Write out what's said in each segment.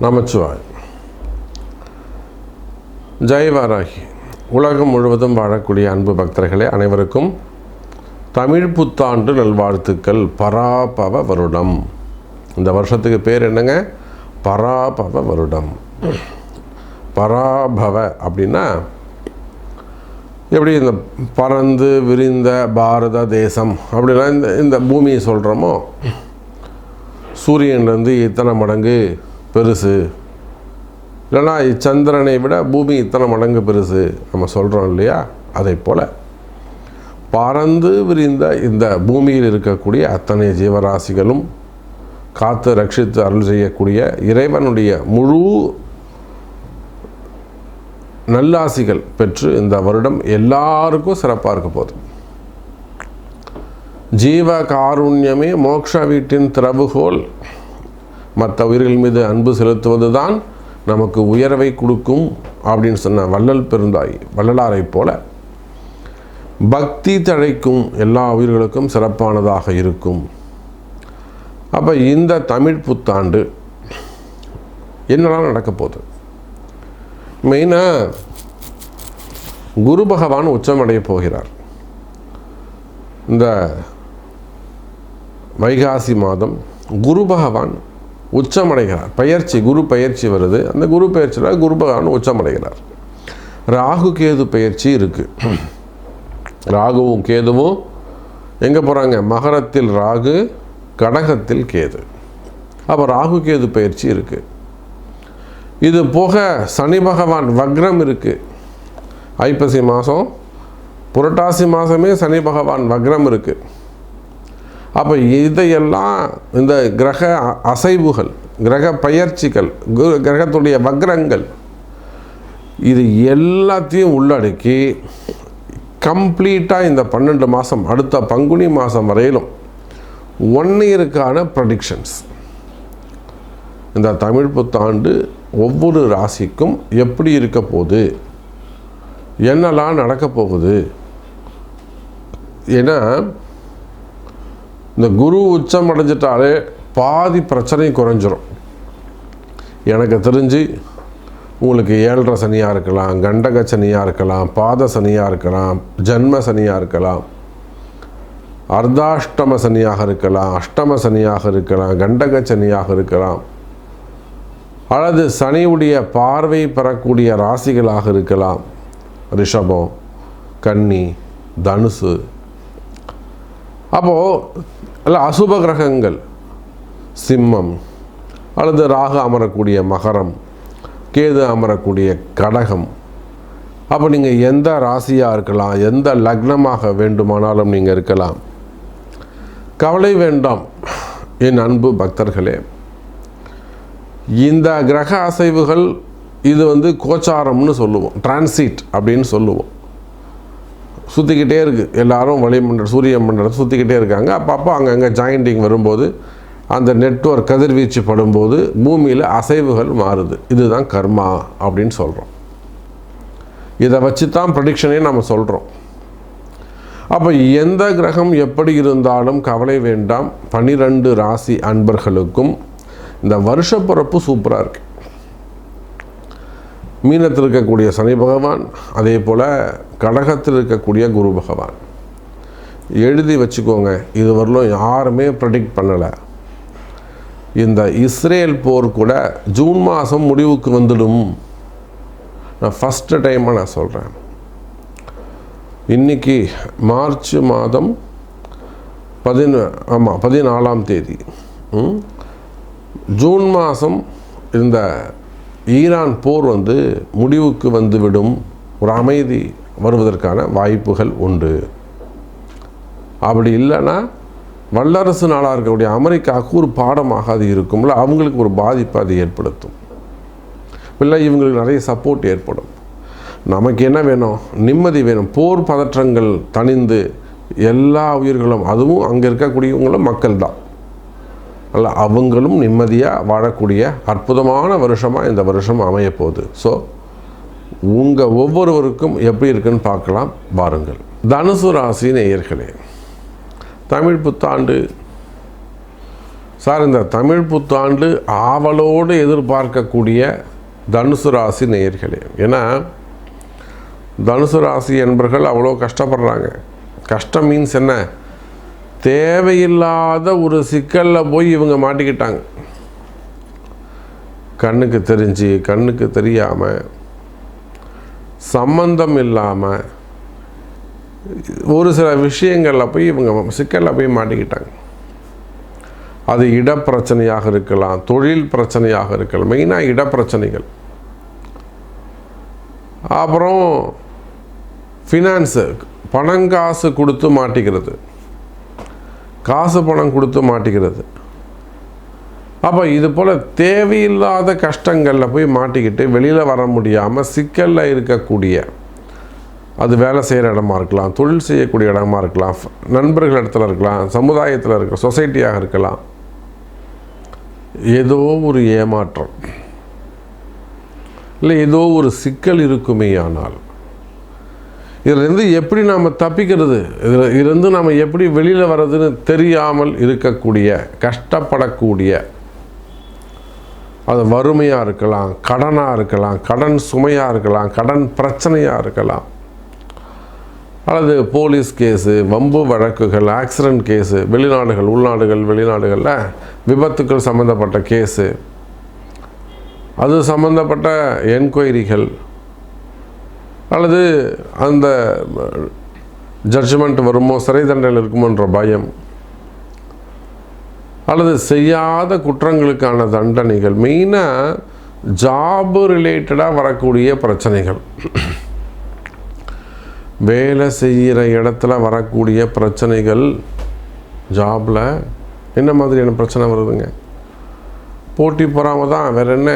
நமச்சிவாய். ஜெய் வாராகி. உலகம் முழுவதும் வாழக்கூடிய அன்பு பக்தர்களே அனைவருக்கும் தமிழ் புத்தாண்டு நல்வாழ்த்துக்கள். பராபவ வருடம். இந்த வருஷத்துக்கு பேர் என்னங்க? பராபவ வருடம். பராபவ அப்படின்னா எப்படி இந்த பறந்து விரிந்த பாரத தேசம் அப்படின்னா இந்த பூமியை சொல்கிறோமோ, சூரியன்லேருந்து இத்தனை மடங்கு பெருசு, இல்லைனா சந்திரனை விட பூமி இத்தனை மடங்கு பெருசு நம்ம சொல்கிறோம் இல்லையா? அதை போல் பறந்து விரிந்த இந்த பூமியில் இருக்கக்கூடிய அத்தனை ஜீவராசிகளும் காத்து ரட்சித்து அருள் செய்யக்கூடிய இறைவனுடைய முழு நல்லாசிகள் பெற்று இந்த வருடம் எல்லாருக்கும் சிறப்பாக இருக்க போகுது. ஜீவ காருண்யமே மோட்ச வீட்டின் திறவுகோல். மற்ற உயிர்கள் மீது அன்பு செலுத்துவது தான் நமக்கு உயர்வை கொடுக்கும் அப்படின்னு சொன்ன வள்ளலாரை போல பக்தி தழைக்கும் எல்லா உயிர்களுக்கும் சிறப்பானதாக இருக்கும். அப்போ இந்த தமிழ் புத்தாண்டு என்னெல்லாம் நடக்க போகுது? மெயினாக குரு பகவான் உச்சமடைய போகிறார். இந்த வைகாசி மாதம் குரு பகவான் உச்சமடைகிறார். குரு பயிற்சி வருது. அந்த குரு பயிற்சியில் குரு பகவான் உச்சமடைகிறார். ராகு கேது பயிற்சி இருக்குது. ராகுவும் கேதுவும் எங்கே போகிறாங்க? மகரத்தில் ராகு, கடகத்தில் கேது. அப்போ ராகு கேது பயிற்சி இருக்குது. இது போக சனி பகவான் வக்ரம் இருக்குது. ஐப்பசி மாதம், புரட்டாசி மாதமே சனி பகவான் வக்ரம் இருக்குது. அப்போ இதையெல்லாம் இந்த கிரக அசைவுகள், கிரக பயிற்சிகள், கிரகத்துடைய வக்ரங்கள், இது எல்லாத்தையும் உள்ளடக்கி கம்ப்ளீட்டாக இந்த 12 மாதம், அடுத்த பங்குனி மாதம் வரையிலும் 1 இயருக்கான ப்ரெடிக்ஷன்ஸ். இந்த தமிழ் புத்தாண்டு ஒவ்வொரு ராசிக்கும் எப்படி இருக்க போகுது, என்னெல்லாம் நடக்க போகுது. ஏன்னா இந்த குரு உச்சம் அடைஞ்சிட்டாலே பாதி பிரச்சனை குறைஞ்சிரும். எனக்கு தெரிஞ்சு உங்களுக்கு 7.5 சனியாக இருக்கலாம், கண்டக சனியாக இருக்கலாம், பாத சனியாக இருக்கலாம், ஜன்ம சனியாக இருக்கலாம், அர்த்தாஷ்டம சனியாக இருக்கலாம், அஷ்டம சனியாக இருக்கலாம், கண்டக சனியாக இருக்கலாம், அல்லது சனியுடைய பார்வை பெறக்கூடிய ராசிகளாக இருக்கலாம். ரிஷபம், கன்னி, தனுசு. அப்போது அல்ல அசுப கிரகங்கள் சிம்மம், அல்லது ராகு அமரக்கூடிய மகரம், கேது அமரக்கூடிய கடகம். அப்போ நீங்கள் எந்த ராசியாக இருக்கலாம், எந்த லக்னமாக வேண்டுமானாலும் நீங்கள் இருக்கலாம். கவலை வேண்டாம் என் அன்பு பக்தர்களே. இந்த கிரக அசைவுகள் இது கோச்சாரம்னு சொல்லுவோம், டிரான்சிட் அப்படின்னு சொல்லுவோம். சுற்றிக்கிட்டே இருக்குது. எல்லாரும் வளிமண்டலம், சூரிய மண்டலத்தை சுற்றிக்கிட்டே இருக்காங்க. அப்பப்போ அங்கங்கே ஜாயிண்டிங் வரும்போது, அந்த நெட்வொர்க் கதிர்வீச்சு படும்போது பூமியில் அசைவுகள் மாறுது. இதுதான் கர்மா அப்படின்னு சொல்கிறோம். இதை வச்சு தான் ப்ரெடிக்ஷனே நம்ம சொல்கிறோம். அப்போ எந்த கிரகம் எப்படி இருந்தாலும் கவலை வேண்டாம். 12 ராசி அன்பர்களுக்கும் இந்த வருஷ பிறப்பு சூப்பராக இருக்குது. மீனத்தில் இருக்கக்கூடிய சனி பகவான், அதே போல் கடகத்தில் இருக்கக்கூடிய குரு பகவான். எழுதி வச்சுக்கோங்க, இது வரலும் யாருமே ப்ரெடிக்ட் பண்ணலை. இந்த இஸ்ரேல் போர் கூட ஜூன் மாதம் முடிவுக்கு வந்துடும். நான் ஃபஸ்ட்டு டைமாக நான் சொல்கிறேன். இன்றைக்கி மார்ச் மாதம் 14ஆம் தேதி. ஜூன் மாதம் இந்த ஈரான் போர் முடிவுக்கு வந்துவிடும். ஒரு அமைதி வருவதற்கான வாய்ப்புகள் உண்டு. அப்படி இல்லைன்னா வல்லரசு நாடாக இருக்கக்கூடிய அமெரிக்காவுக்கு ஒரு பாடமாக அது இருக்கும்ல, அவங்களுக்கு ஒரு பாதிப்பு அது ஏற்படுத்தும். இல்லை இவங்களுக்கு நிறைய சப்போர்ட் ஏற்படும். நமக்கு என்ன வேணும்? நிம்மதி வேணும். போர் பதற்றங்கள் தணிந்து எல்லா உயிர்களும், அதுவும் அங்கே இருக்கக்கூடியவங்களும் மக்கள் தான், அல்ல அவங்களும் நிம்மதியாக வாழக்கூடிய அற்புதமான வருஷமாக இந்த வருஷம் அமையப்போகுது. ஸோ உங்கள் ஒவ்வொருவருக்கும் எப்படி இருக்குன்னு பார்க்கலாம் வாருங்கள். தனுசு ராசி நேயர்களே, தமிழ் புத்தாண்டு சார், இந்த தமிழ் புத்தாண்டு ஆவலோடு எதிர்பார்க்கக்கூடிய தனுசு ராசி நேயர்களே. ஏன்னா தனுசு ராசி என்பர்கள் அவ்வளோ கஷ்டப்படுறாங்க. கஷ்டம் மீன்ஸ் என்ன? தேவையில்லாத ஒரு சிக்கலில் போய் இவங்க மாட்டிக்கிட்டாங்க. கண்ணுக்கு தெரிஞ்சு கண்ணுக்கு தெரியாமல் சம்பந்தம் இல்லாமல் ஒரு சில விஷயங்களில் போய் இவங்க சிக்கலில் போய் மாட்டிக்கிட்டாங்க. அது இடப்பிரச்சனையாக இருக்கலாம், தொழில் பிரச்சனையாக இருக்கலாம். மெயினாக இடப்பிரச்சனைகள். அப்புறம் ஃபினான்ஸு, பணங்காசு கொடுத்து மாட்டிக்கிறது, காசு பணம் கொடுத்து மாட்டிக்கிறது. அப்போ இது போல் தேவையில்லாத கஷ்டங்களில் போய் மாட்டிக்கிட்டு வெளியில் வர முடியாமல் சிக்கலில் இருக்கக்கூடிய, அது வேலை செய்கிற இடமா இருக்கலாம், தொழில் செய்யக்கூடிய இடமா இருக்கலாம், நண்பர்கள் இடத்துல இருக்கலாம், சமுதாயத்தில் இருக்க சொசைட்டியாக இருக்கலாம். ஏதோ ஒரு ஏமாற்றம் இல்லை ஏதோ ஒரு சிக்கல் இருக்குமே. ஆனால் இதிலிருந்து எப்படி நாம் தப்பிக்கிறது, இதிலிருந்து நாம் எப்படி வெளியில் வர்றதுன்னு தெரியாமல் இருக்கக்கூடிய, கஷ்டப்படக்கூடிய, அது வறுமையாக இருக்கலாம், கடனாக இருக்கலாம், கடன் சுமையாக இருக்கலாம், கடன் பிரச்சனையாக இருக்கலாம், அல்லது போலீஸ் கேஸு, வம்பு வழக்குகள், ஆக்சிடெண்ட் கேஸு, வெளிநாடுகள், உள்நாடுகள், வெளிநாடுகளில் விபத்துக்கள் சம்மந்தப்பட்ட கேஸு, அது சம்மந்தப்பட்ட என்கொயரிகள், அல்லது அந்த ஜட்ஜ்மெண்ட் வருமோ, சிறை தண்டனை இருக்குமோன்ற பயம், அல்லது செய்யாத குற்றங்களுக்கான தண்டனைகள், மெயினாக ஜாபு ரிலேட்டடாக வரக்கூடிய பிரச்சனைகள், வேலை செய்கிற இடத்துல வரக்கூடிய பிரச்சனைகள். ஜாபில் என்ன மாதிரியான பிரச்சனை வருதுங்க? போட்டி பொறாமல் தான், வேறு என்ன?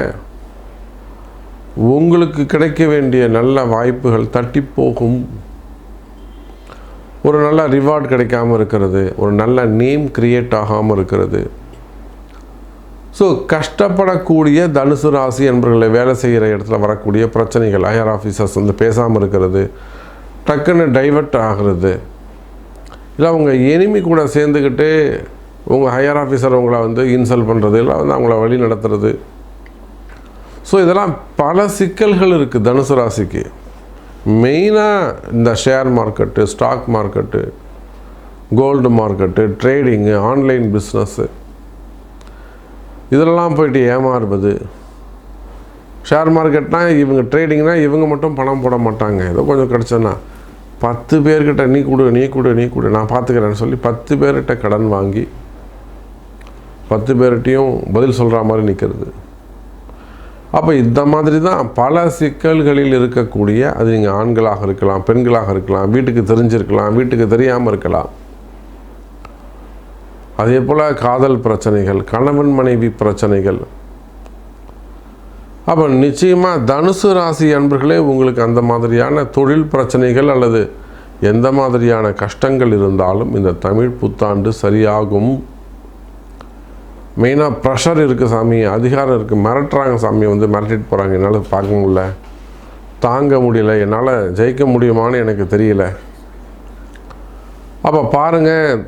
உங்களுக்கு கிடைக்க வேண்டிய நல்ல வாய்ப்புகள் தட்டி போகும். ஒரு நல்ல ரிவார்டு கிடைக்காமல் இருக்கிறது, ஒரு நல்ல நேம் கிரியேட் ஆகாமல் இருக்கிறது. ஸோ கஷ்டப்படக்கூடிய தனுசு ராசி என்பவர்களை வேலை செய்கிற இடத்துல வரக்கூடிய பிரச்சனைகள், ஹையர் ஆஃபீஸர்ஸ் வந்து பேசாமல் இருக்கிறது, டக்குன்னு டைவர்ட் ஆகிறது, இல்லை அவங்க எனிமி கூட சேர்ந்துக்கிட்டு உங்கள் ஹையர் ஆஃபீஸர் உங்களை வந்து இன்சல்ட் பண்ணுறது, இல்லை வந்து அவங்கள வழி நடத்துறது. ஸோ இதெல்லாம் பல சிக்கல்கள் இருக்குது தனுசு ராசிக்கு. மெயினாக இந்த share market, stock market, gold market, trading, online business, இதெல்லாம் போயிட்டு ஏமாறுவது. ஷேர் மார்க்கெட்னால் இவங்க ட்ரேடிங்னா இவங்க மட்டும் பணம் போட மாட்டாங்க. ஏதோ கொஞ்சம் கிடச்சோன்னா 10 பேர்கிட்ட நீ கொடு நான் பார்த்துக்கிறேன்னு சொல்லி 10 பேர்கிட்ட கடன் வாங்கி 10 பேர்கிட்டையும் பதில் சொல்கிற மாதிரி நிற்கிறது. அப்போ இந்த மாதிரி தான் பல சிக்கல்களில் இருக்கக்கூடிய, அது நீங்கள் ஆண்களாக இருக்கலாம், பெண்களாக இருக்கலாம், வீட்டுக்கு தெரிஞ்சிருக்கலாம், வீட்டுக்கு தெரியாமல் இருக்கலாம். அதே போல் காதல் பிரச்சனைகள், கணவன் மனைவி பிரச்சனைகள். அப்போ நிச்சயமாக தனுசு ராசி அன்பர்களே, உங்களுக்கு அந்த மாதிரியான தொழில் பிரச்சனைகள் அல்லது எந்த மாதிரியான கஷ்டங்கள் இருந்தாலும் இந்த தமிழ் புத்தாண்டு சரியாகும். மெயினாக ப்ரெஷர் இருக்குது சாமி, அதிகாரம் இருக்குது, மிரட்டுறாங்க சாமி, வந்து மிரட்டிட்டு போகிறாங்க, என்னால் பார்க்க முடியல, தாங்க முடியல, என்னால் ஜெயிக்க முடியுமான்னு எனக்கு தெரியல. அப்போ பாருங்கள்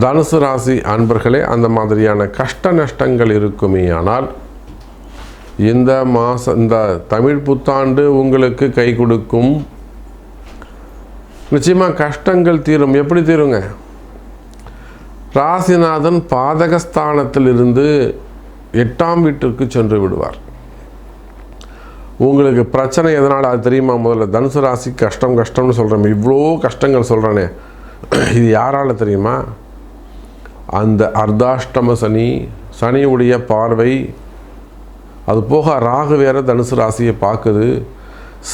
தனுசு ராசி அன்பர்களே, அந்த மாதிரியான கஷ்ட நஷ்டங்கள் இருக்குமே. ஆனால் இந்த தமிழ் புத்தாண்டு உங்களுக்கு கை கொடுக்கும். நிச்சயமாக கஷ்டங்கள் தீரும். எப்படி தீருங்க? ராசிநாதன் பாதகஸ்தானத்தில் இருந்து 8ஆம் வீட்டிற்கு சென்று விடுவார். உங்களுக்கு பிரச்சனை எதனால் அது தெரியுமா? முதல்ல தனுசு ராசி கஷ்டம்னு சொல்கிறேன், இவ்வளோ கஷ்டங்கள் சொல்கிறேனே, இது யாரால் தெரியுமா? அந்த அர்த்தாஷ்டம சனியுடைய பார்வை, அது போக ராகு வேற தனுசு ராசியை பார்க்குது.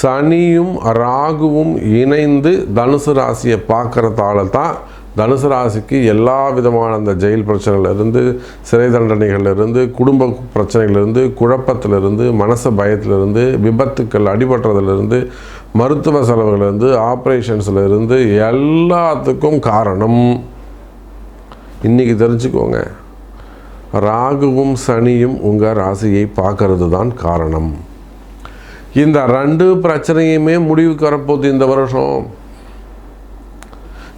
சனியும் ராகுவும் இணைந்து தனுசு ராசியை பார்க்குறதால தான் தனுசு ராசிக்கு எல்லா விதமான அந்த ஜெயில் பிரச்சனைகளிலிருந்து, சிறை தண்டனைகளிலிருந்து, குடும்ப பிரச்சனைகளிலிருந்து, குழப்பத்திலிருந்து, மனசு பயத்திலிருந்து, விபத்துக்கள் அடிபட்டுறதுலேருந்து, மருத்துவ செலவுகளிலிருந்து, ஆப்ரேஷன்ஸ்லேருந்து எல்லாத்துக்கும் காரணம் இன்றைக்கி தெரிஞ்சுக்கோங்க, ராகுவும் சனியும் உங்கள் ராசியை பார்க்கறது தான் காரணம். இந்த 2 பிரச்சனையுமே முடிவுக்கு வரப்போகுது இந்த வருஷம்.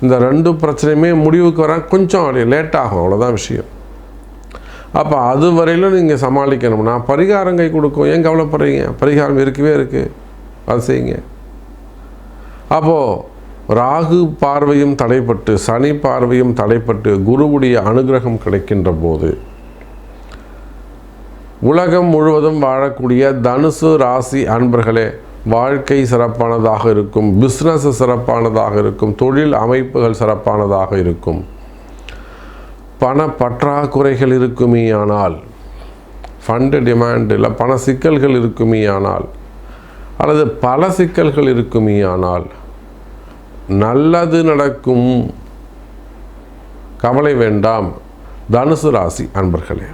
இந்த 2 பிரச்சனையுமே முடிவுக்கு வர கொஞ்சம் லேட் ஆகும், அவ்வளோதான் விஷயம். அப்போ அது வரையிலும் நீங்கள் சமாளிக்கணும்னா பரிகாரம் கை கொடுக்கும். ஏன் கவலைப்படுறீங்க? பரிகாரம் இருக்கவே இருக்குது, அது செய்யுங்க. அப்போது ராகு பார்வையும் தடைப்பட்டு சனி பார்வையும் தடைப்பட்டு குருவுடைய அனுகிரகம் கிடைக்கின்ற போது உலகம் முழுவதும் வாழக்கூடிய தனுசு ராசி அன்பர்களே, வாழ்க்கை சிறப்பானதாக இருக்கும், பிஸ்னஸ் சிறப்பானதாக இருக்கும், தொழில் அமைப்புகள் சிறப்பானதாக இருக்கும். பண பற்றாக்குறைகள் இருக்குமேயானால், ஃபண்டு டிமாண்டில் பண சிக்கல்கள் இருக்குமேயானால், அல்லது பல சிக்கல்கள் இருக்குமேயானால் நல்லது நடக்கும். கவலை வேண்டாம் தனுசு ராசி அன்பர்களே.